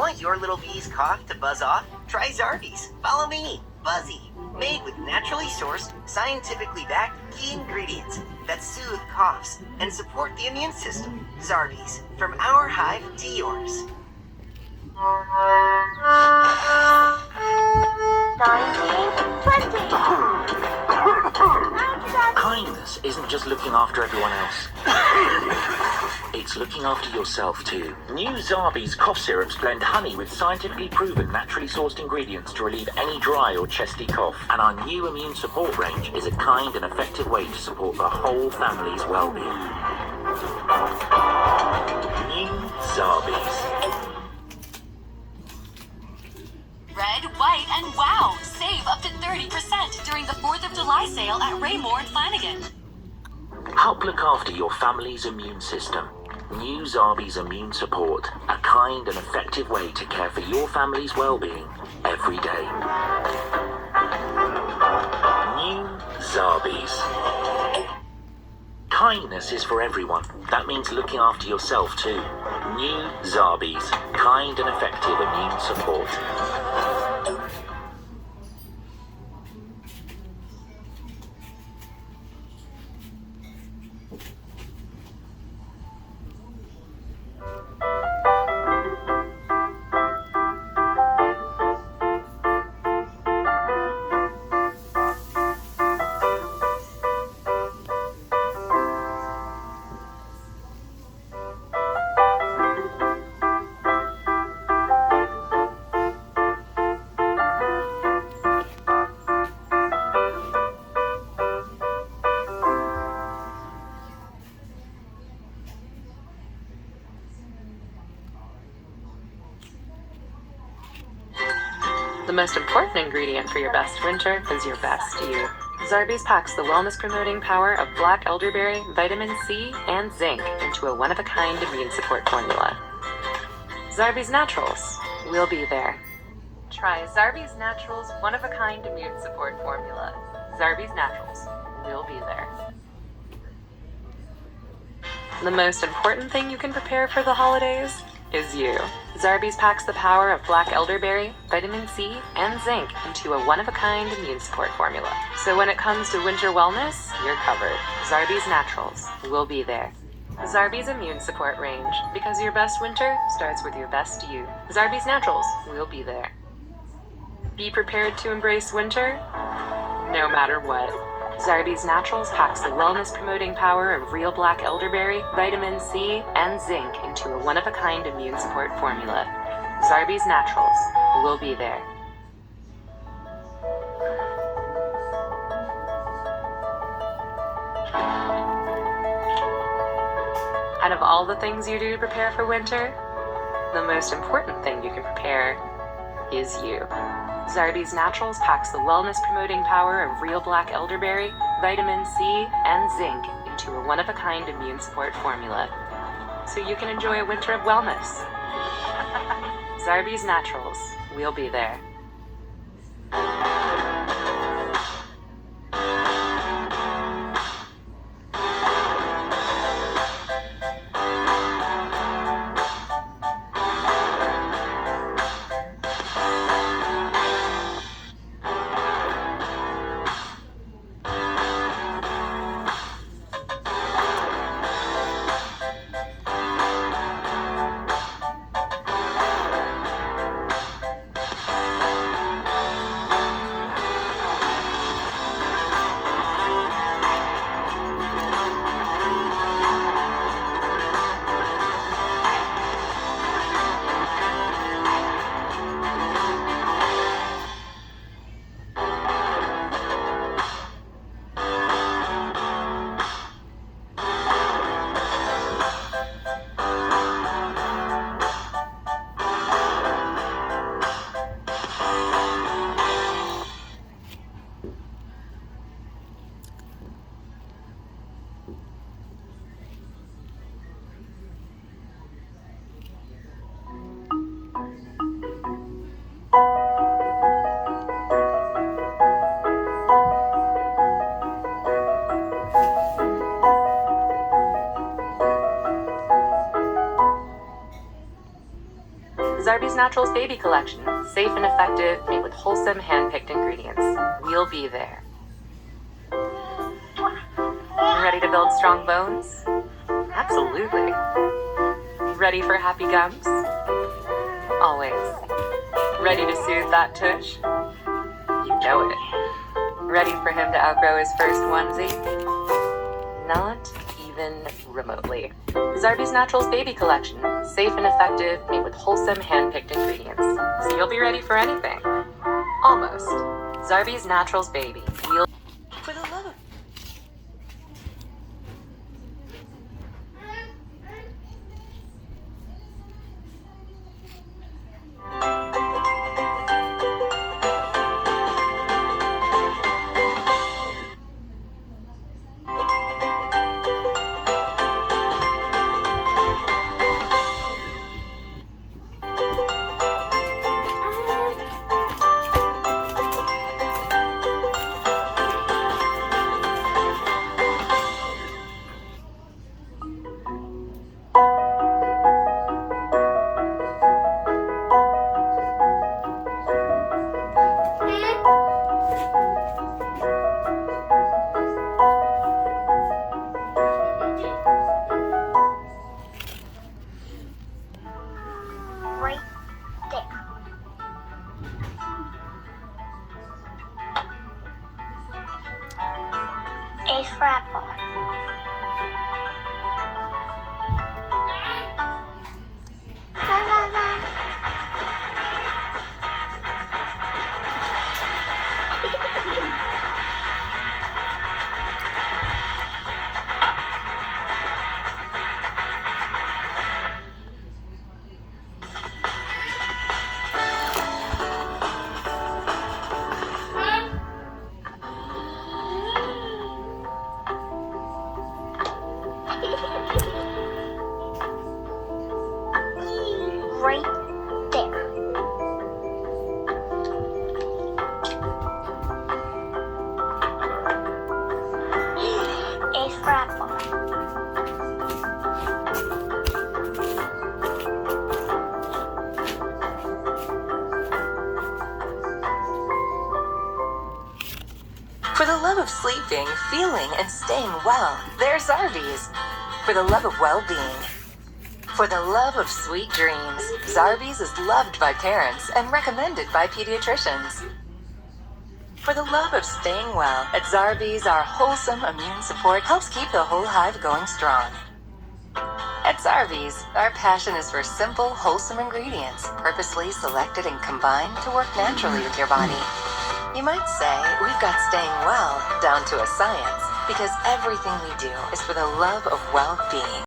Want your little bee's cough to buzz off? Try Zarbees. Follow me, Buzzy. Made with naturally sourced, scientifically backed key ingredients that soothe coughs and support the immune system. Zarbees, from our hive to yours. 19, 20. Kindness isn't just looking after everyone else. It's looking after yourself too. New Zarbees cough syrups blend honey with scientifically proven naturally sourced ingredients to relieve any dry or chesty cough. And our new immune support range is a kind and effective way to support the whole family's well-being. New Zarbees. Red, white, and wow! Save up to 30% during the 4th of July sale at Raymore and Flanagan. Help look after your family's immune system. New Zarbees Immune Support, a kind and effective way to care for your family's well-being every day. New Zarbees. Kindness is for everyone. That means looking after yourself too. New Zarbees, kind and effective immune support. The most important ingredient for your best winter is your best you. Zarbees packs the wellness-promoting power of black elderberry, vitamin C, and zinc into a one-of-a-kind immune support formula. Zarbees Naturals. We'll be there. Try Zarbees Naturals one-of-a-kind immune support formula. Zarbees Naturals. We'll be there. The most important thing you can prepare for the holidays is you. Zarbees packs the power of black elderberry, vitamin C, and zinc into a one-of-a-kind immune support formula. So when it comes to winter wellness, you're covered. Zarbees Naturals. We'll be there. Zarbees Immune Support range, because your best winter starts with your best you. Zarbees Naturals. We'll be there. Be prepared to embrace winter, no matter what. Zarbees Naturals packs the wellness-promoting power of real black elderberry, vitamin C, and zinc into a one-of-a-kind immune support formula. Zarbees Naturals. We'll be there. Out of all the things you do to prepare for winter, the most important thing you can prepare is you. Zarbees Naturals packs the wellness-promoting power of real black elderberry, vitamin C, and zinc into a one-of-a-kind immune support formula, so you can enjoy a winter of wellness. Zarbees Naturals. We'll be there. Zarbees Naturals Baby Collection. Safe and effective, made with wholesome, hand-picked ingredients. We'll be there. Ready to build strong bones? Absolutely. Ready for happy gums? Always. Ready to soothe that tush? You know it. Ready for him to outgrow his first onesie? Not even remotely. Zarbees Naturals Baby Collection. Safe and effective, made with wholesome, hand-picked ingredients. So you'll be ready for anything. Almost. Zarbees Naturals Baby. We'll... For the love of... Right there. A for apple. La, la, la. Right there. A for apple. For the love of sleeping, feeling, and staying well, there's Zarbees. For the love of well-being. For the love of sweet dreams, Zarbees is loved by parents and recommended by pediatricians. For the love of staying well, at Zarbees, our wholesome immune support helps keep the whole hive going strong. At Zarbees, our passion is for simple, wholesome ingredients, purposely selected and combined to work naturally with your body. You might say we've got staying well down to a science, because everything we do is for the love of well-being.